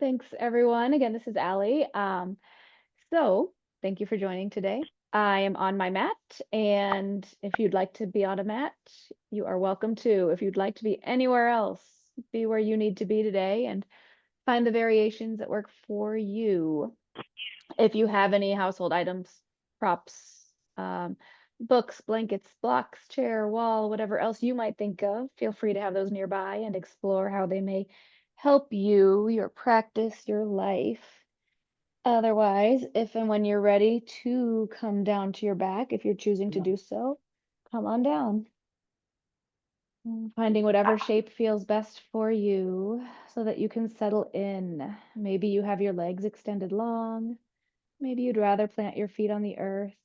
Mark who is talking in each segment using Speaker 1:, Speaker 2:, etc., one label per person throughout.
Speaker 1: Thanks, everyone. Again, this is Allie. So thank you for joining today. I am on my mat, and if you'd like to be on a mat, you are welcome to. If you'd like to be anywhere else, be where you need to be today and find the variations that work for you. If you have any household items, props, books, blankets, blocks, chair, wall, whatever else you might think of, feel free to have those nearby and explore how they may help you, your practice, your life. Otherwise, if and when you're ready to come down to your back, if you're choosing to do so, come on down. Finding whatever shape feels best for you so that you can settle in. Maybe you have your legs extended long. Maybe you'd rather plant your feet on the earth.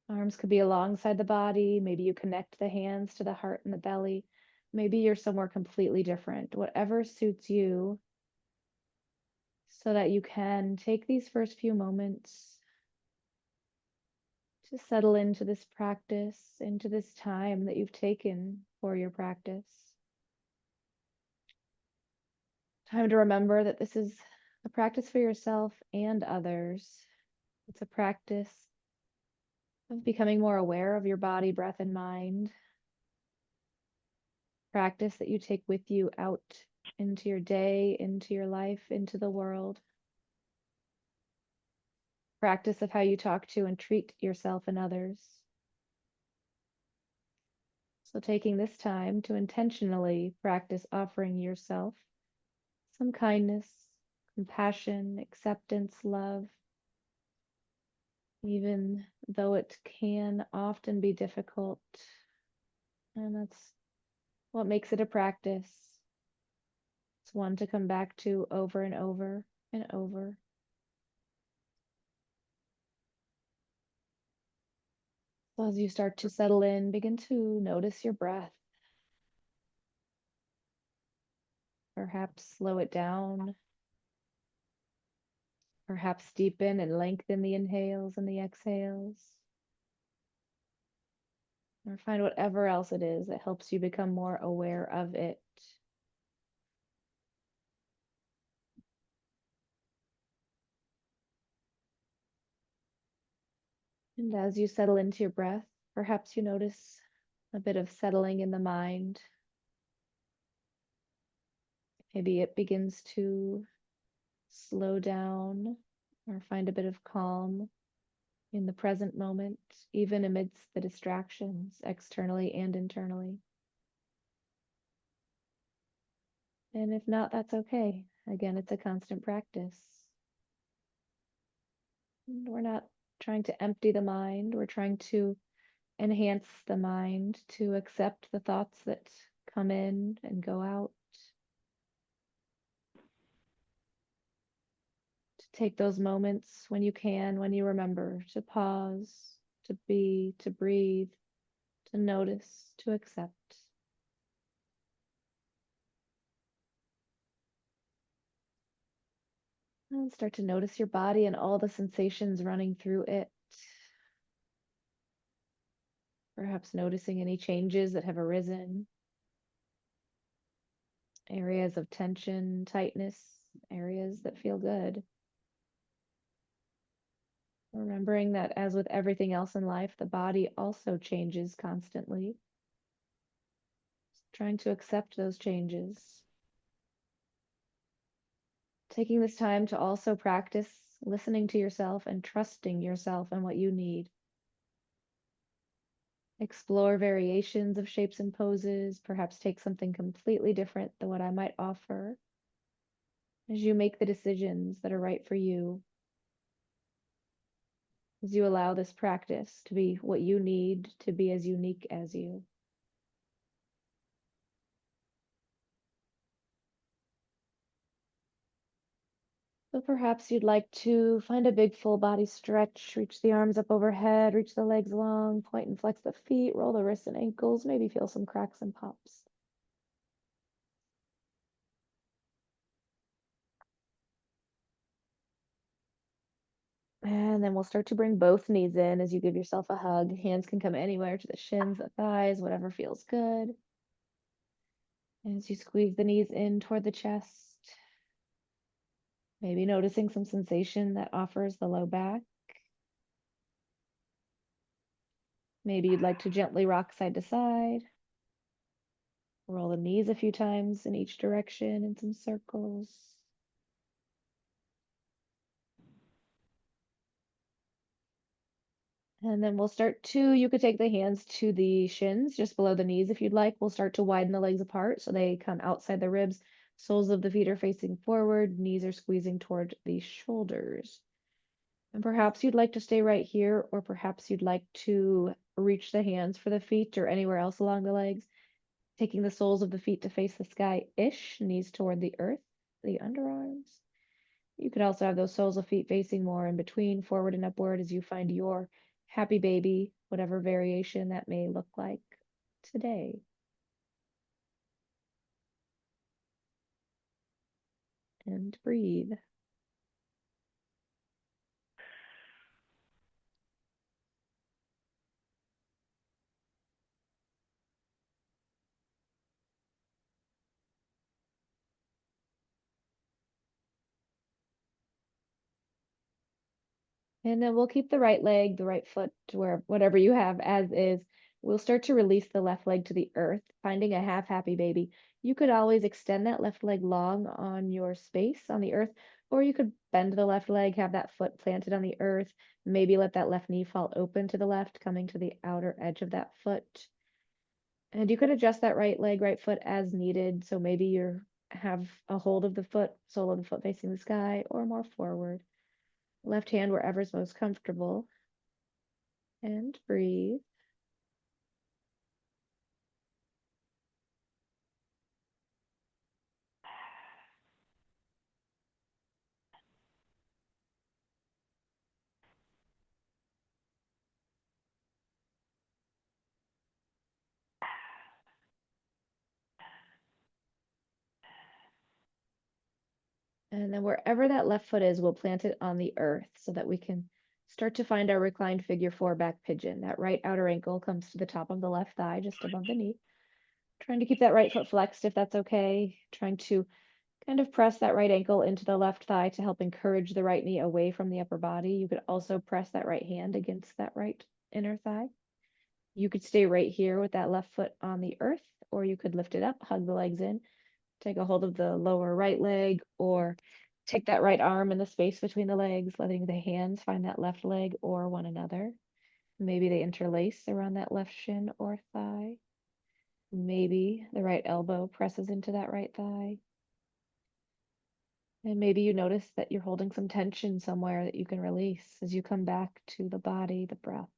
Speaker 1: Arms could be alongside the body. Maybe you connect the hands to the heart and the belly. Maybe you're somewhere completely different. Whatever suits you, so that you can take these first few moments to settle into this practice, into this time that you've taken for your practice. Time to remember that this is a practice for yourself and others. It's a practice of becoming more aware of your body, breath, and mind. Practice that you take with you out into your day, into your life, into the world. Practice of how you talk to and treat yourself and others. So taking this time to intentionally practice offering yourself some kindness, compassion, acceptance, love, even though it can often be difficult. And that's what makes it a practice. It's one to come back to over and over and over. So as you start to settle in, begin to notice your breath. Perhaps slow it down. Perhaps deepen and lengthen the inhales and the exhales. Or find whatever else it is that helps you become more aware of it. And as you settle into your breath, perhaps you notice a bit of settling in the mind. Maybe it begins to slow down or find a bit of calm in the present moment, even amidst the distractions externally and internally. And if not, that's okay. Again, it's a constant practice. We're not trying to empty the mind, we're trying to enhance the mind to accept the thoughts that come in and go out. To take those moments when you can, when you remember, to pause, to be, to breathe, to notice, to accept. And start to notice your body and all the sensations running through it. Perhaps noticing any changes that have arisen, areas of tension, tightness, areas that feel good. Remembering that, as with everything else in life, the body also changes constantly. Trying to accept those changes. Taking this time to also practice listening to yourself and trusting yourself and what you need. Explore variations of shapes and poses, perhaps take something completely different than what I might offer as you make the decisions that are right for you. As you allow this practice to be what you need to be as unique as you. So perhaps you'd like to find a big full body stretch, reach the arms up overhead, reach the legs long, point and flex the feet, roll the wrists and ankles, maybe feel some cracks and pops. And then we'll start to bring both knees in as you give yourself a hug. Hands can come anywhere to the shins, the thighs, whatever feels good. And as you squeeze the knees in toward the chest, Maybe noticing some sensation that offers the low back. Maybe you'd like to gently rock side to side. Roll the knees a few times in each direction in some circles. And then we'll start to, you could take the hands to the shins, just below the knees if you'd like. We'll start to widen the legs apart so they come outside the ribs. Soles of the feet are facing forward, knees are squeezing toward the shoulders. And perhaps you'd like to stay right here, or perhaps you'd like to reach the hands for the feet or anywhere else along the legs, taking the soles of the feet to face the sky-ish, knees toward the earth, the underarms. You could also have those soles of feet facing more in between, forward and upward, as you find your happy baby, whatever variation that may look like today. And breathe. And then we'll keep the right leg, the right foot, where whatever you have as is. We'll start to release the left leg to the earth, finding a half happy baby. You could always extend that left leg long on your space on the earth, or you could bend the left leg, have that foot planted on the earth, maybe let that left knee fall open to the left, coming to the outer edge of that foot. And you could adjust that right leg, right foot as needed. So maybe you have a hold of the foot, sole of the foot facing the sky, or more forward. Left hand wherever's most comfortable. And breathe. And then wherever that left foot is, we'll plant it on the earth so that we can start to find our reclined figure four back pigeon. That right outer ankle comes to the top of the left thigh, just above the knee. Trying to keep that right foot flexed if that's okay. Trying to kind of press that right ankle into the left thigh to help encourage the right knee away from the upper body. You could also press that right hand against that right inner thigh. You could stay right here with that left foot on the earth, or you could lift it up, hug the legs in, take a hold of the lower right leg, or take that right arm in the space between the legs, letting the hands find that left leg or one another. Maybe they interlace around that left shin or thigh. Maybe the right elbow presses into that right thigh. And maybe you notice that you're holding some tension somewhere that you can release as you come back to the body, the breath.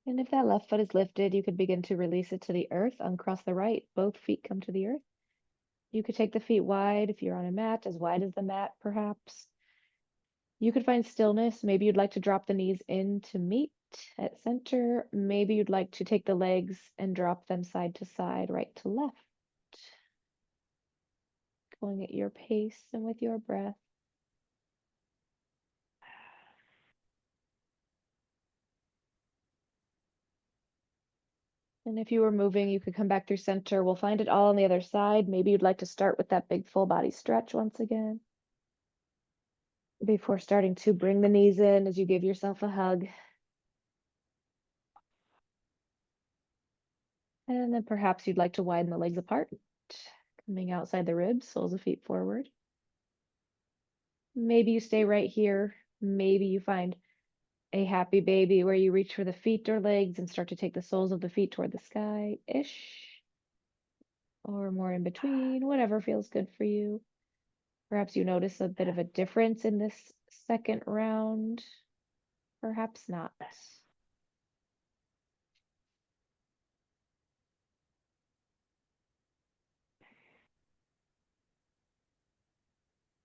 Speaker 1: And if that left foot is lifted, you could begin to release it to the earth, uncross the right. Both feet come to the earth. You could take the feet wide if you're on a mat, as wide as the mat, perhaps. You could find stillness. Maybe you'd like to drop the knees in to meet at center. Maybe you'd like to take the legs and drop them side to side, right to left, going at your pace and with your breath. And if you were moving, you could come back through center. We'll find it all on the other side. Maybe you'd like to start with that big full body stretch once again before starting to bring the knees in as you give yourself a hug. And then perhaps you'd like to widen the legs apart, coming outside the ribs, soles of feet forward. Maybe you stay right here. Maybe you find a happy baby where you reach for the feet or legs and start to take the soles of the feet toward the sky-ish, or more in between, whatever feels good for you. Perhaps you notice a bit of a difference in this second round. Perhaps not.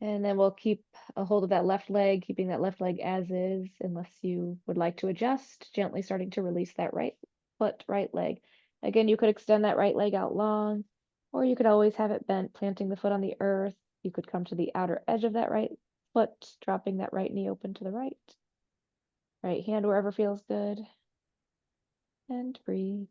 Speaker 1: And then we'll keep a hold of that left leg, keeping that left leg as is, unless you would like to adjust, gently starting to release that right foot, right leg. Again, you could extend that right leg out long, or you could always have it bent, planting the foot on the earth. You could come to the outer edge of that right foot, dropping that right knee open to the right hand wherever feels good, and breathe.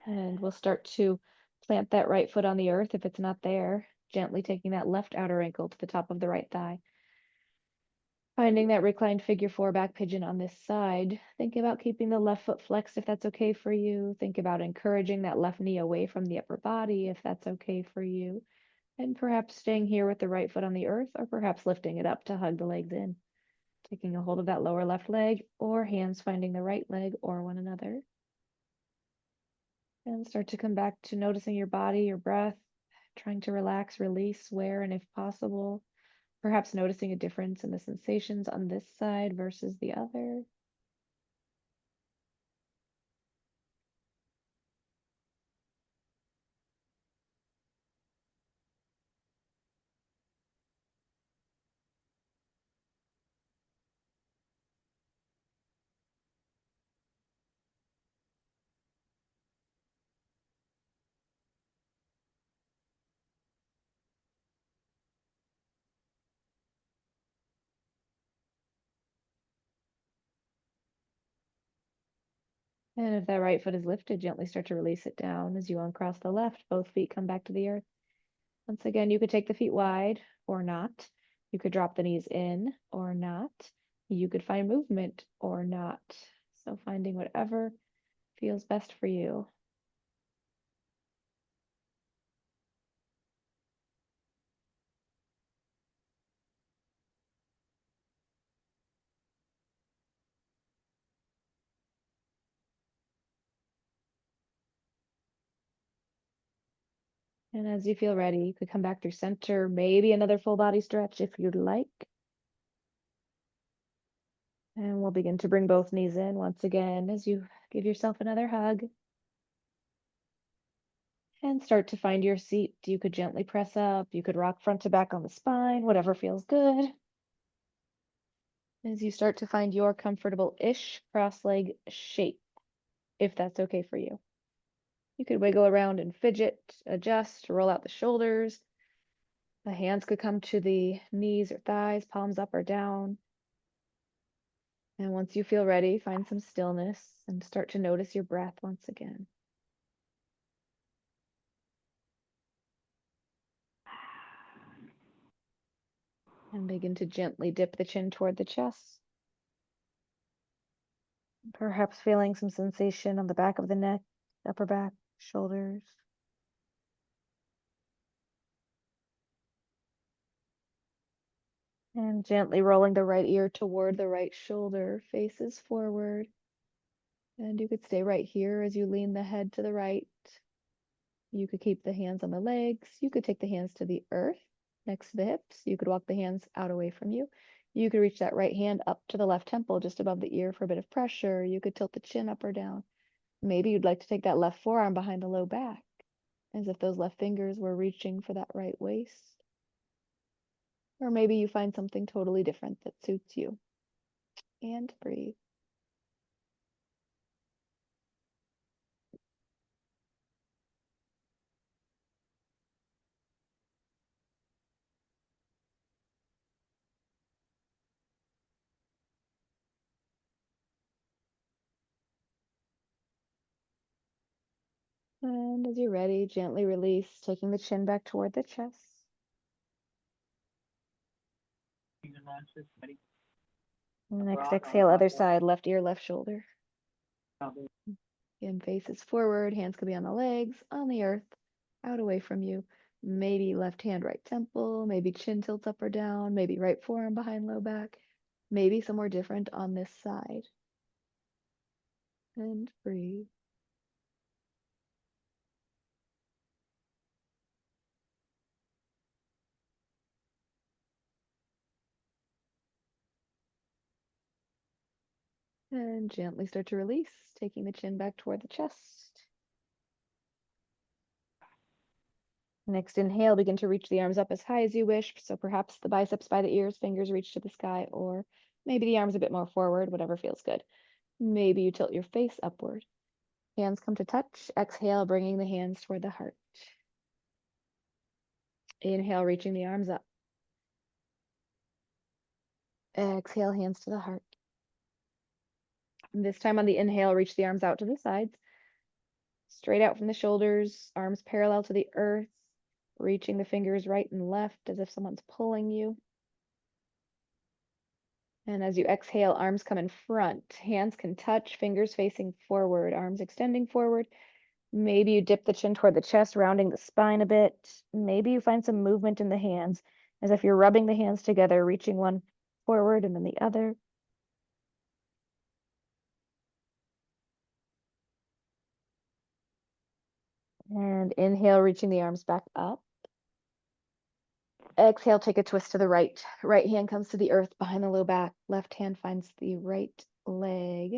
Speaker 1: And we'll start to plant that right foot on the earth if it's not there, gently taking that left outer ankle to the top of the right thigh. Finding that reclined figure four back pigeon on this side. Think about keeping the left foot flexed if that's okay for you. Think about encouraging that left knee away from the upper body if that's okay for you. And perhaps staying here with the right foot on the earth, or perhaps lifting it up to hug the legs in. Taking a hold of that lower left leg, or hands finding the right leg or one another. And start to come back to noticing your body, your breath, trying to relax, release where and if possible. Perhaps noticing a difference in the sensations on this side versus the other. And if that right foot is lifted, gently start to release it down as you uncross the left. Both feet come back to the earth. Once again, you could take the feet wide or not. You could drop the knees in or not. You could find movement or not. So finding whatever feels best for you. And as you feel ready, you could come back through center, maybe another full body stretch if you'd like. And we'll begin to bring both knees in once again as you give yourself another hug. And start to find your seat. You could gently press up. You could rock front to back on the spine, whatever feels good. As you start to find your comfortable-ish cross-leg shape, if that's okay for you. You could wiggle around and fidget, adjust, roll out the shoulders. The hands could come to the knees or thighs, palms up or down. And once you feel ready, find some stillness and start to notice your breath once again. And begin to gently dip the chin toward the chest. Perhaps feeling some sensation on the back of the neck, upper back, shoulders. And gently rolling the right ear toward the right shoulder, faces forward. And you could stay right here as you lean the head to the right. You could keep the hands on the legs. You could take the hands to the earth next to the hips. You could walk the hands out away from you. You could reach that right hand up to the left temple just above the ear for a bit of pressure. You could tilt the chin up or down. Maybe you'd like to take that left forearm behind the low back, as if those left fingers were reaching for that right waist. Or maybe you find something totally different that suits you. And breathe. And as you're ready, gently release, taking the chin back toward the chest. Next exhale, other side, left ear, left shoulder. Again, faces forward, hands could be on the legs, on the earth, out away from you. Maybe left hand, right temple, maybe chin tilts up or down, maybe right forearm behind low back. Maybe somewhere different on this side. And breathe. And gently start to release, taking the chin back toward the chest. Next inhale, begin to reach the arms up as high as you wish. So perhaps the biceps by the ears, fingers reach to the sky, or maybe the arms a bit more forward, whatever feels good. Maybe you tilt your face upward. Hands come to touch. Exhale, bringing the hands toward the heart. Inhale, reaching the arms up. Exhale, hands to the heart. And this time on the inhale, reach the arms out to the sides. Straight out from the shoulders, arms parallel to the earth, reaching the fingers right and left as if someone's pulling you. And as you exhale, arms come in front. Hands can touch, fingers facing forward, arms extending forward. Maybe you dip the chin toward the chest, rounding the spine a bit. Maybe you find some movement in the hands, as if you're rubbing the hands together, reaching one forward and then the other. And inhale, reaching the arms back up. Exhale, take a twist to the right. Right hand comes to the earth behind the low back. Left hand finds the right leg.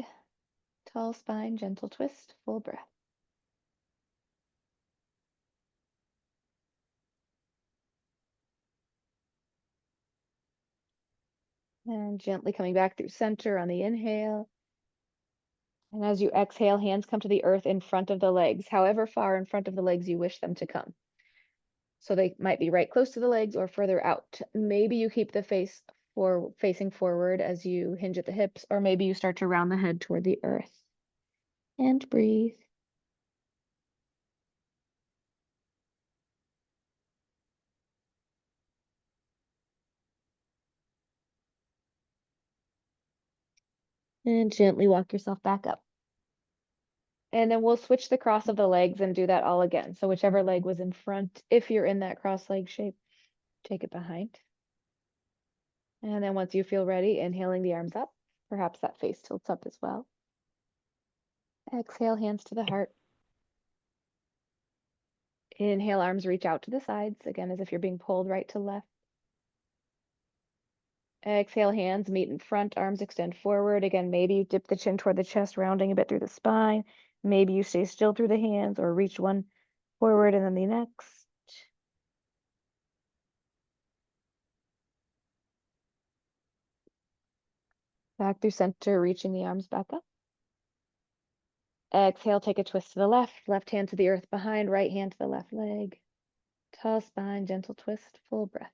Speaker 1: Tall spine, gentle twist, full breath. And gently coming back through center on the inhale. And as you exhale, hands come to the earth in front of the legs, however far in front of the legs you wish them to come. So they might be right close to the legs or further out. Maybe you keep the face facing forward as you hinge at the hips, or maybe you start to round the head toward the earth. And breathe. And gently walk yourself back up. And then we'll switch the cross of the legs and do that all again. So whichever leg was in front, if you're in that cross leg shape, take it behind. And then once you feel ready, inhaling the arms up. Perhaps that face tilts up as well. Exhale, hands to the heart. Inhale, arms reach out to the sides, again, as if you're being pulled right to left. Exhale, hands meet in front, arms extend forward. Again, maybe you dip the chin toward the chest, rounding a bit through the spine. Maybe you stay still through the hands or reach one forward and then the next. Back through center, reaching the arms back up. Exhale, take a twist to the left hand to the earth behind, right hand to the left leg. Tall spine, gentle twist, full breath.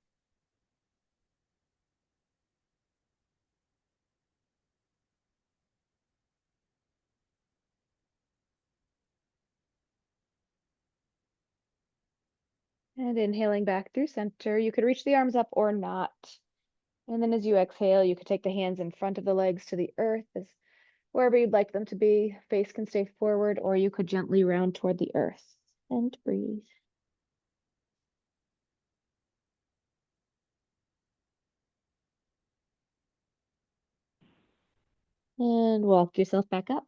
Speaker 1: And inhaling back through center, you could reach the arms up or not. And then as you exhale, you could take the hands in front of the legs to the earth, as wherever you'd like them to be. Face can stay forward, or you could gently round toward the earth. And breathe. And walk yourself back up.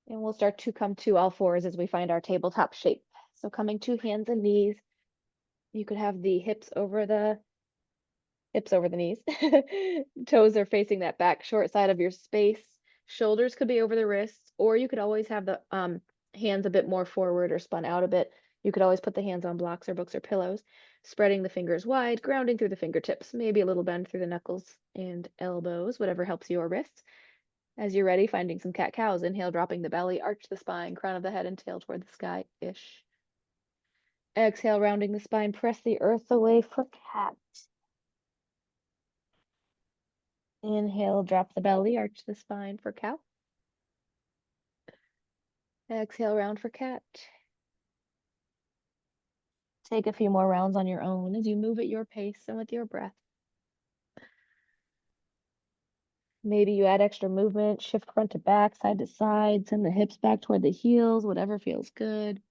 Speaker 1: And we'll start to come to all fours as we find our tabletop shape. So coming to hands and knees, you could have the hips over the knees. Toes are facing that back short side of your space. Shoulders could be over the wrists, or you could always have the hands a bit more forward or spun out a bit. You could always put the hands on blocks or books or pillows, spreading the fingers wide, grounding through the fingertips, maybe a little bend through the knuckles and elbows, whatever helps your wrists. As you're ready, finding some cat-cows. Inhale, dropping the belly, arch the spine, crown of the head and tail toward the sky-ish. Exhale, rounding the spine, press the earth away for cat. Inhale, drop the belly, arch the spine for cow. Exhale, round for cat. Take a few more rounds on your own as you move at your pace and with your breath. Maybe you add extra movement, shift front to back, side to side, send the hips back toward the heels, whatever feels good.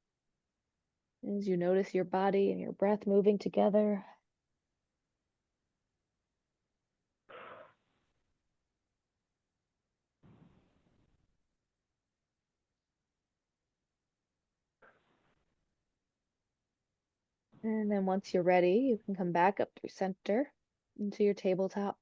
Speaker 1: As you notice your body and your breath moving together. And then once you're ready, you can come back up through center into your tabletop.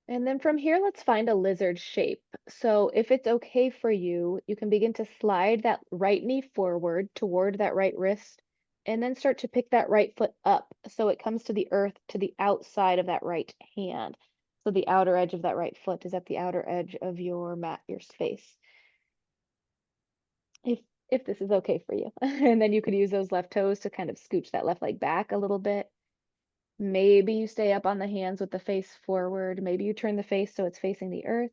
Speaker 1: And then from here, let's find a lizard shape. So if it's okay for you, you can begin to slide that right knee forward toward that right wrist, and then start to pick that right foot up so it comes to the earth to the outside of that right hand. So the outer edge of that right foot is at the outer edge of your mat, your space. If if this is okay for you. And then you could use those left toes to kind of scooch that left leg back a little bit. Maybe you stay up on the hands with the face forward. Maybe you turn the face so it's facing the earth.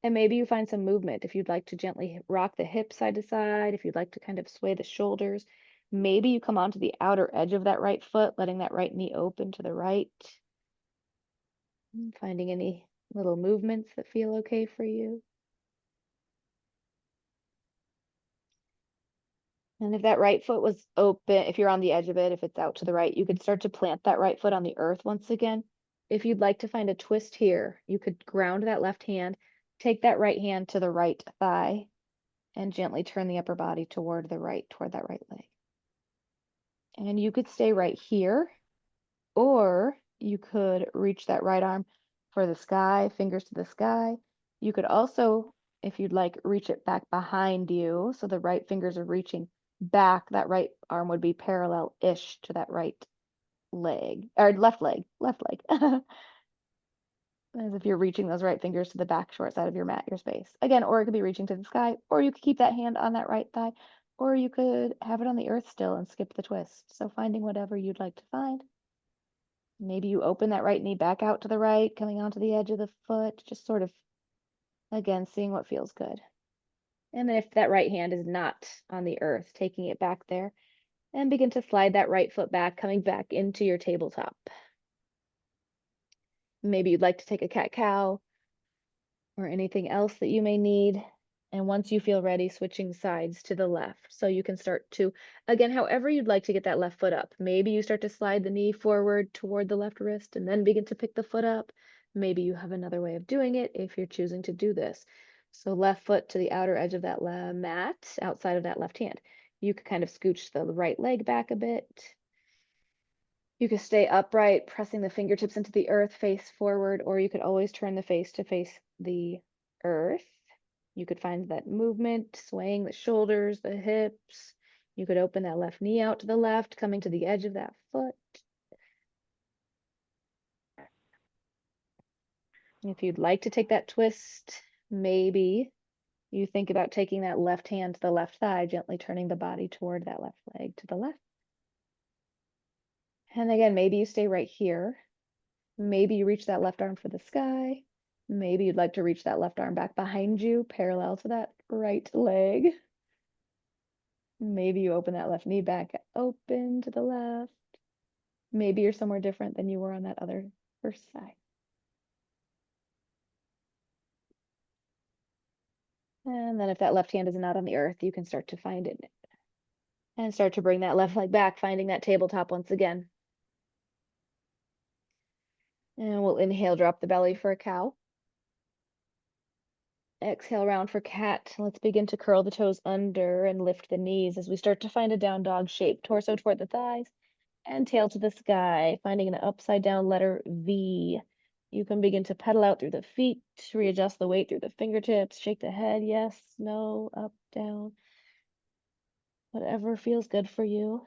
Speaker 1: And maybe you find some movement if you'd like to gently rock the hips side to side, if you'd like to kind of sway the shoulders. Maybe you come onto the outer edge of that right foot, letting that right knee open to the right. Finding any little movements that feel okay for you. And if that right foot was open, if you're on the edge of it, if it's out to the right, you could start to plant that right foot on the earth once again. If you'd like to find a twist here, you could ground that left hand, take that right hand to the right thigh, and gently turn the upper body toward the right, toward that right leg. And you could stay right here, or you could reach that right arm for the sky, fingers to the sky. You could also, if you'd like, reach it back behind you. So the right fingers are reaching back. That right arm would be parallel-ish to that right leg, or left leg, left leg. As if you're reaching those right fingers to the back short side of your mat, your space. Again, or it could be reaching to the sky, or you could keep that hand on that right thigh, or you could have it on the earth still and skip the twist. So finding whatever you'd like to find. Maybe you open that right knee back out to the right, coming onto the edge of the foot, just sort of, again, seeing what feels good. And then if that right hand is not on the earth, taking it back there, and begin to slide that right foot back, coming back into your tabletop. Maybe you'd like to take a cat-cow or anything else that you may need. And once you feel ready, switching sides to the left. So you can start to, again, however you'd like to get that left foot up. Maybe you start to slide the knee forward toward the left wrist and then begin to pick the foot up. Maybe you have another way of doing it if you're choosing to do this. So left foot to the outer edge of that mat, outside of that left hand. You could kind of scooch the right leg back a bit. You could stay upright, pressing the fingertips into the earth, face forward, or you could always turn the face to face the earth. You could find that movement, swaying the shoulders, the hips. You could open that left knee out to the left, coming to the edge of that foot. If you'd like to take that twist, maybe you think about taking that left hand to the left thigh, gently turning the body toward that left leg to the left. And again, maybe you stay right here. Maybe you reach that left arm for the sky. Maybe you'd like to reach that left arm back behind you, parallel to that right leg. Maybe you open that left knee back open to the left. Maybe you're somewhere different than you were on that other first side. And then if that left hand is not on the earth, you can start to find it and start to bring that left leg back, finding that tabletop once again. And we'll inhale, drop the belly for a cow. Exhale, round for cat. Let's begin to curl the toes under and lift the knees as we start to find a down dog shape. Torso toward the thighs and tail to the sky, finding an upside down letter V. You can begin to pedal out through the feet, readjust the weight through the fingertips, shake the head, yes, no, up, down, whatever feels good for you.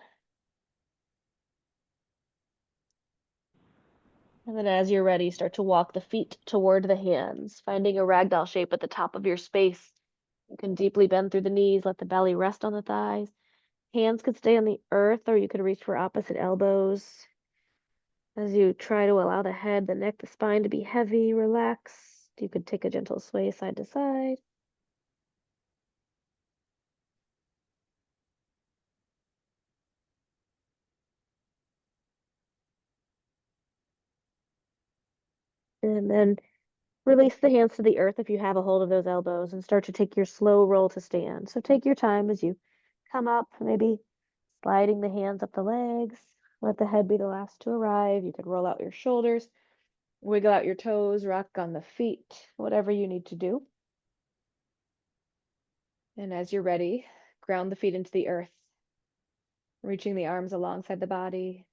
Speaker 1: And then as you're ready, start to walk the feet toward the hands, finding a ragdoll shape at the top of your space. You can deeply bend through the knees, let the belly rest on the thighs. Hands could stay on the earth, or you could reach for opposite elbows. As you try to allow the head, the neck, the spine to be heavy, relaxed, you could take a gentle sway side to side. And then release the hands to the earth if you have a hold of those elbows and start to take your slow roll to stand. So take your time as you come up, maybe sliding the hands up the legs. Let the head be the last to arrive. You could roll out your shoulders, wiggle out your toes, rock on the feet, whatever you need to do. And as you're ready, ground the feet into the earth. Reaching the arms alongside the body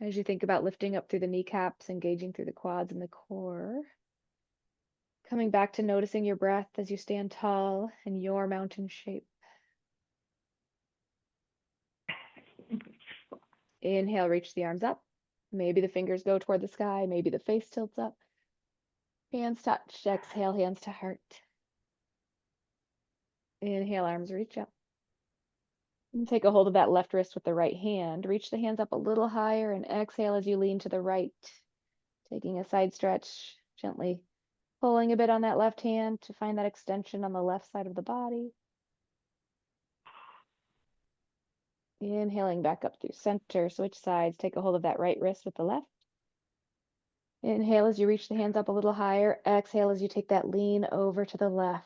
Speaker 1: as you think about lifting up through the kneecaps, engaging through the quads and the core. Coming back to noticing your breath as you stand tall in your mountain shape. Inhale, reach the arms up. Maybe the fingers go toward the sky. Maybe the face tilts up. Hands touch. Exhale, hands to heart. Inhale, arms reach up. And take a hold of that left wrist with the right hand. Reach the hands up a little higher and exhale as you lean to the right. Taking a side stretch, gently pulling a bit on that left hand to find that extension on the left side of the body. Inhaling back up through center, switch sides, take a hold of that right wrist with the left. Inhale as you reach the hands up a little higher. Exhale as you take that lean over to the left.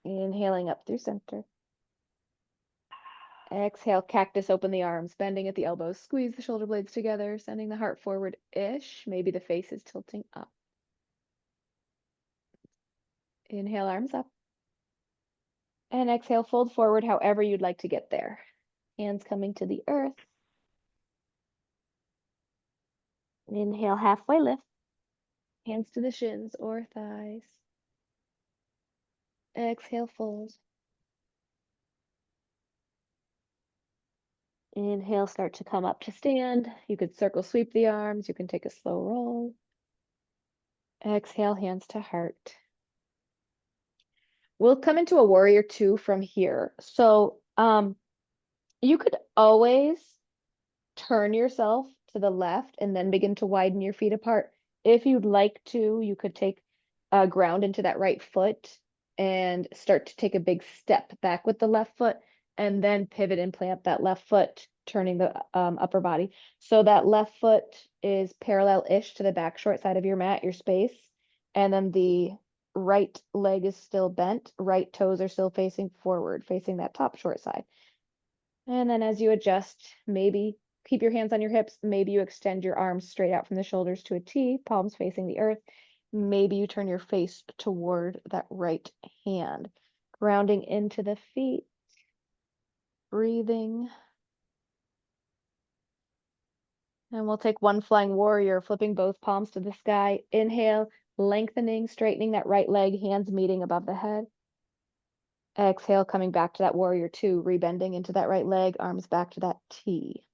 Speaker 1: Inhaling up through center. Exhale, cactus, open the arms, bending at the elbows, squeeze the shoulder blades together, sending the heart forward-ish. Maybe the face is tilting up. Inhale, arms up. And exhale, fold forward however you'd like to get there. Hands coming to the earth. Inhale, halfway lift. Hands to the shins or thighs. Exhale, fold. Inhale, start to come up to stand. You could circle sweep the arms. You can take a slow roll. Exhale, hands to heart. We'll come into a warrior two from here. So you could always turn yourself to the left and then begin to widen your feet apart. If you'd like to, you could take ground into that right foot and start to take a big step back with the left foot and then pivot and plant that left foot, turning the upper body. So that left foot is parallel-ish to the back short side of your mat, your space. And then the right leg is still bent. Right toes are still facing forward, facing that top short side. And then as you adjust, maybe keep your hands on your hips. Maybe you extend your arms straight out from the shoulders to a T, palms facing the earth. Maybe you turn your face toward that right hand, grounding into the feet, breathing. And we'll take one flying warrior, flipping both palms to the sky. Inhale, lengthening, straightening that right leg, hands meeting above the head. Exhale, coming back to that warrior two, rebending into that right leg, arms back to that T.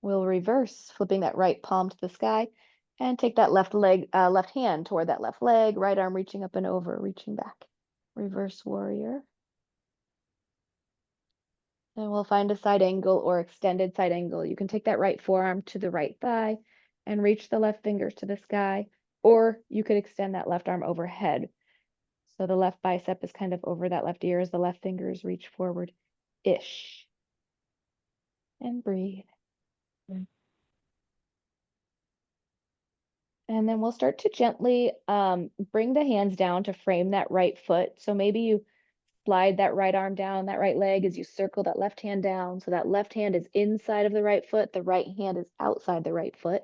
Speaker 1: We'll reverse, flipping that right palm to the sky and take that left hand toward that left leg, right arm reaching up and over, reaching back. Reverse warrior. And we'll find a side angle or extended side angle. You can take that right forearm to the right thigh and reach the left fingers to the sky, or you could extend that left arm overhead. So the left bicep is kind of over that left ear as the left fingers reach forward-ish. And breathe. And then we'll start to gently bring the hands down to frame that right foot. So maybe you slide that right arm down, that right leg as you circle that left hand down. So that left hand is inside of the right foot. The right hand is outside the right foot.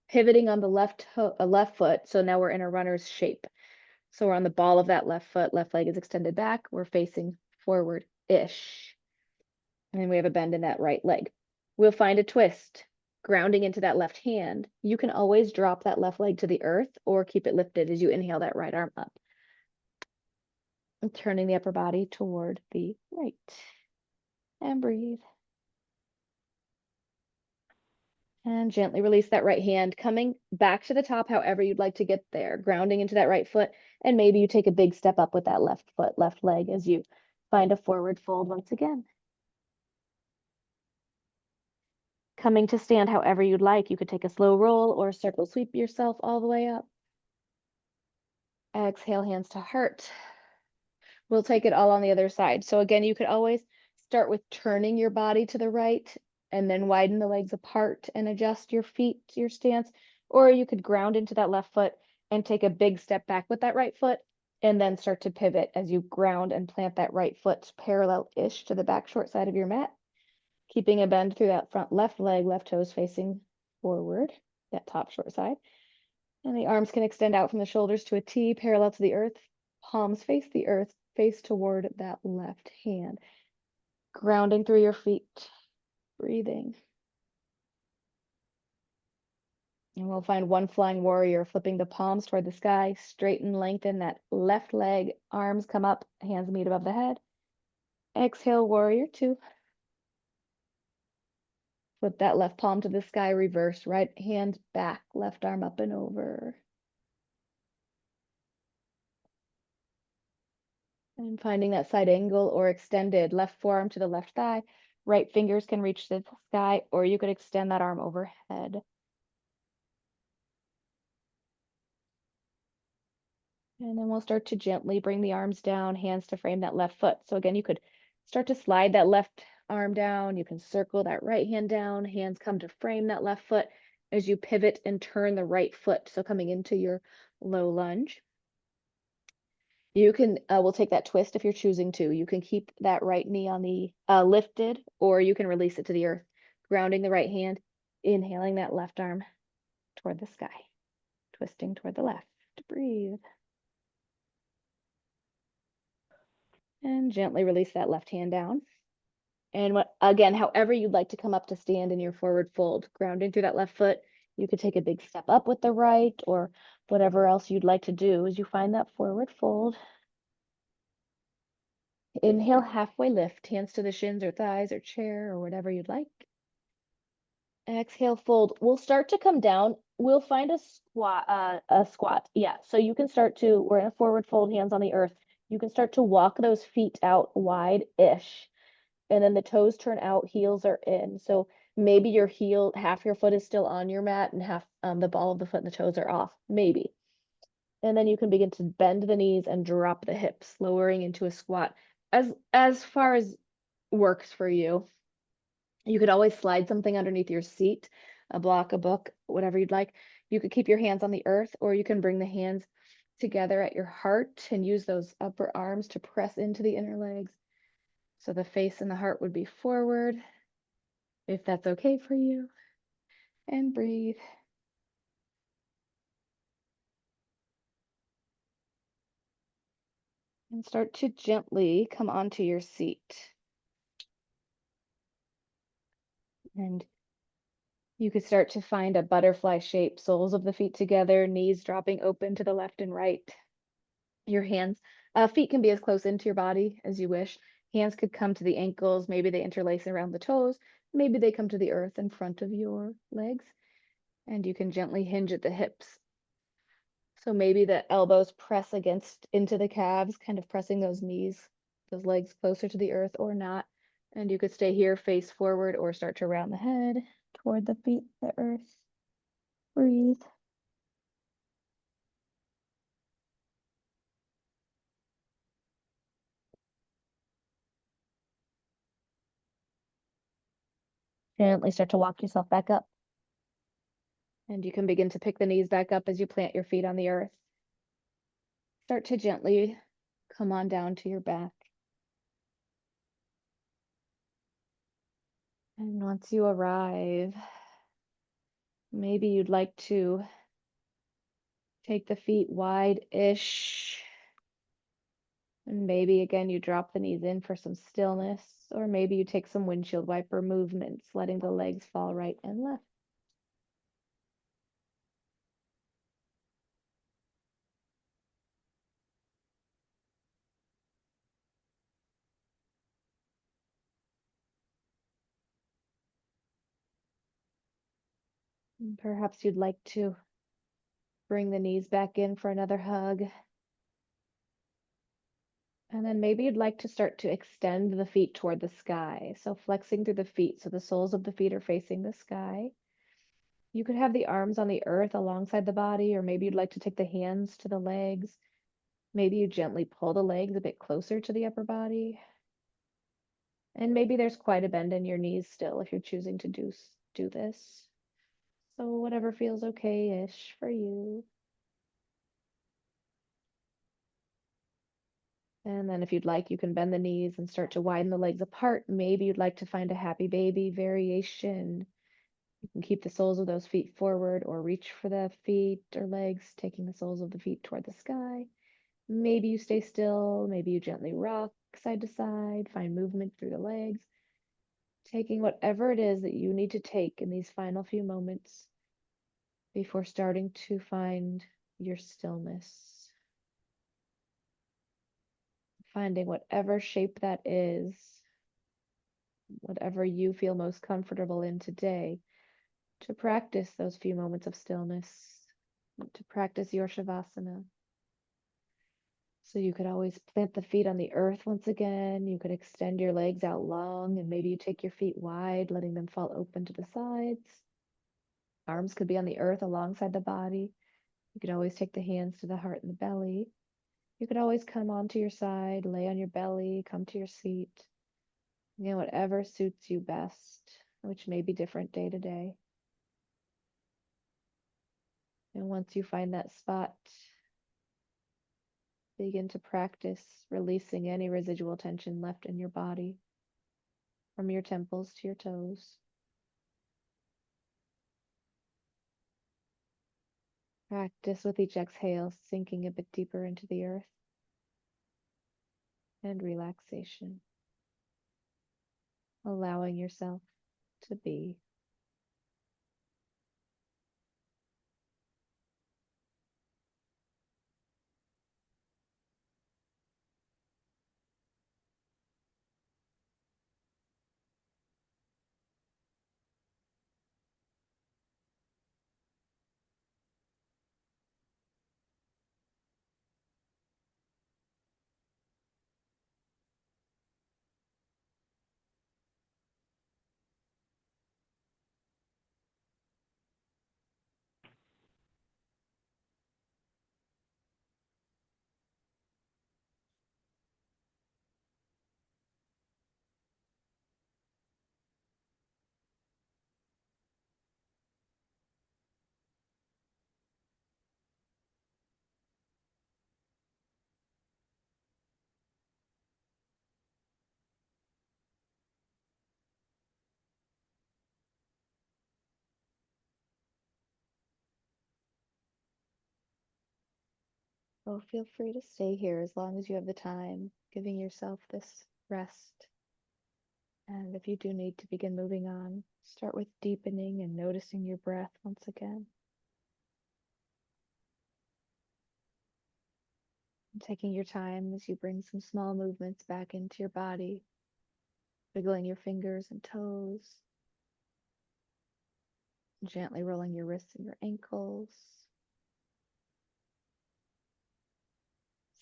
Speaker 1: Pivoting on the left foot. So now we're in a runner's shape. So we're on the ball of that left foot. Left leg is extended back. We're facing forward-ish. And then we have a bend in that right leg. We'll find a twist, grounding into that left hand. You can always drop that left leg to the earth or keep it lifted as you inhale that right arm up. And turning the upper body toward the right. And breathe. And gently release that right hand, coming back to the top however you'd like to get there, grounding into that right foot. And maybe you take a big step up with that left foot, left leg as you find a forward fold once again. Coming to stand however you'd like. You could take a slow roll or circle sweep yourself all the way up. Exhale, hands to heart. We'll take it all on the other side. So again, you could always start with turning your body to the right and then widen the legs apart and adjust your feet, your stance. Or you could ground into that left foot and take a big step back with that right foot and then start to pivot as you ground and plant that right foot parallel-ish to the back short side of your mat. Keeping a bend through that front left leg, left toes facing forward, that top short side. And the arms can extend out from the shoulders to a T, parallel to the earth, palms face the earth, face toward that left hand. Grounding through your feet, breathing. And we'll find one flying warrior, flipping the palms toward the sky, straighten, lengthen that left leg, arms come up, hands meet above the head. Exhale, warrior two. Flip that left palm to the sky, reverse, right hand back, left arm up and over. And finding that side angle or extended left forearm to the left thigh, right fingers can reach the sky, or you could extend that arm overhead. And then we'll start to gently bring the arms down, hands to frame that left foot. So again, you could start to slide that left arm down. You can circle that right hand down, hands come to frame that left foot as you pivot and turn the right foot. So coming into your low lunge. You can, we'll take that twist if you're choosing to. You can keep that right knee on the lifted, or you can release it to the earth, grounding the right hand, inhaling that left arm toward the sky, twisting toward the left. Breathe. And gently release that left hand down. And again, however you'd like to come up to stand in your forward fold, grounding through that left foot. You could take a big step up with the right, or whatever else you'd like to do as you find that forward fold. Inhale, halfway lift, hands to the shins or thighs or chair or whatever you'd like. Exhale, fold. We'll start to come down. We'll find a squat. Yeah, so you can start to, we're in a forward fold, hands on the earth. You can start to walk those feet out wide-ish. And then the toes turn out, heels are in. So maybe your heel, half your foot is still on your mat and half the ball of the foot and the toes are off, maybe. And then you can begin to bend the knees and drop the hips, lowering into a squat as far as works for you. You could always slide something underneath your seat, a block, a book, whatever you'd like. You could keep your hands on the earth, or you can bring the hands together at your heart and use those upper arms to press into the inner legs. So the face and the heart would be forward, if that's okay for you. And breathe. And start to gently come onto your seat. And you could start to find a butterfly shape, soles of the feet together, knees dropping open to the left and right. Your hands, feet can be as close into your body as you wish. Hands could come to the ankles, maybe they interlace around the toes, maybe they come to the earth in front of your legs. And you can gently hinge at the hips. So maybe the elbows press against into the calves, kind of pressing those knees, those legs closer to the earth or not. And you could stay here, face forward, or start to round the head toward the feet, the earth. Breathe. Gently start to walk yourself back up. And you can begin to pick the knees back up as you plant your feet on the earth. Start to gently come on down to your back. And once you arrive, maybe you'd like to take the feet wide-ish. And maybe again, you drop the knees in for some stillness, or maybe you take some windshield wiper movements, letting the legs fall right and left. And perhaps you'd like to bring the knees back in for another hug. And then maybe you'd like to start to extend the feet toward the sky. So flexing through the feet, so the soles of the feet are facing the sky. You could have the arms on the earth alongside the body, or maybe you'd like to take the hands to the legs. Maybe you gently pull the legs a bit closer to the upper body. And maybe there's quite a bend in your knees still if you're choosing to do this. So whatever feels okay-ish for you. And then if you'd like, you can bend the knees and start to widen the legs apart. Maybe you'd like to find a happy baby variation. You can keep the soles of those feet forward or reach for the feet or legs, taking the soles of the feet toward the sky. Maybe you stay still, maybe you gently rock side to side, find movement through the legs, taking whatever it is that you need to take in these final few moments before starting to find your stillness. Finding whatever shape that is, whatever you feel most comfortable in today, to practice those few moments of stillness, to practice your Shavasana. So you could always plant the feet on the earth once again. You could extend your legs out long and maybe you take your feet wide, letting them fall open to the sides. Arms could be on the earth alongside the body. You could always take the hands to the heart and the belly. You could always come onto your side, lay on your belly, come to your seat. Again, whatever suits you best, which may be different day to day. And once you find that spot, begin to practice releasing any residual tension left in your body, from your temples to your toes. Practice with each exhale, sinking a bit deeper into the earth and relaxation, allowing yourself to be. So feel free to stay here as long as you have the time, giving yourself this rest. And if you do need to begin moving on, start with deepening and noticing your breath once again. And taking your time as you bring some small movements back into your body, wiggling your fingers and toes, gently rolling your wrists and your ankles,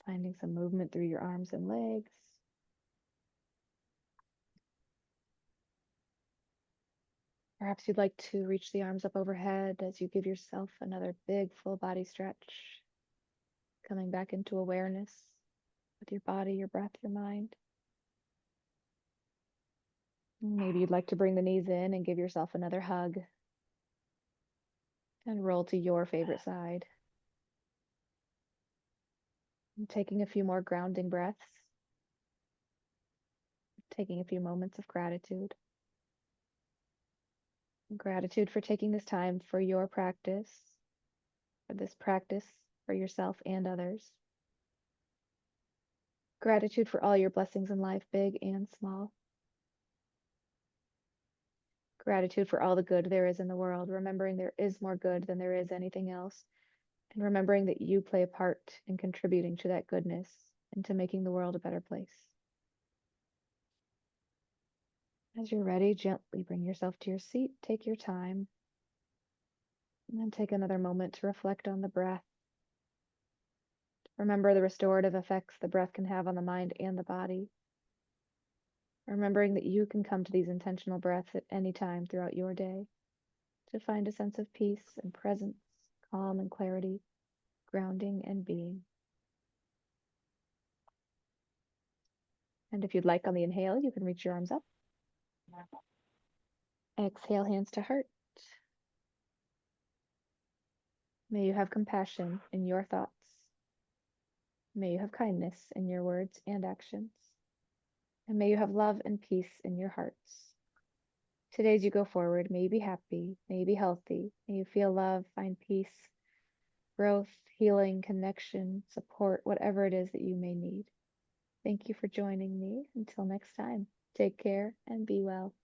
Speaker 1: finding some movement through your arms and legs. Perhaps you'd like to reach the arms up overhead as you give yourself another big full body stretch, coming back into awareness with your body, your breath, your mind. Maybe you'd like to bring the knees in and give yourself another hug and roll to your favorite side. And taking a few more grounding breaths, taking a few moments of gratitude. Gratitude for taking this time for your practice, for this practice for yourself and others. Gratitude for all your blessings in life, big and small. Gratitude for all the good there is in the world, remembering there is more good than there is anything else, and remembering that you play a part in contributing to that goodness and to making the world a better place. As you're ready, gently bring yourself to your seat, take your time, and then take another moment to reflect on the breath. Remember the restorative effects the breath can have on the mind and the body. Remembering that you can come to these intentional breaths at any time throughout your day to find a sense of peace and presence, calm and clarity, grounding and being. And if you'd like on the inhale, you can reach your arms up. Exhale, hands to heart. May you have compassion in your thoughts. May you have kindness in your words and actions. And may you have love and peace in your hearts. Today, as you go forward, may you be happy, may you be healthy, may you feel love, find peace, growth, healing, connection, support, whatever it is that you may need. Thank you for joining me. Until next time, take care and be well.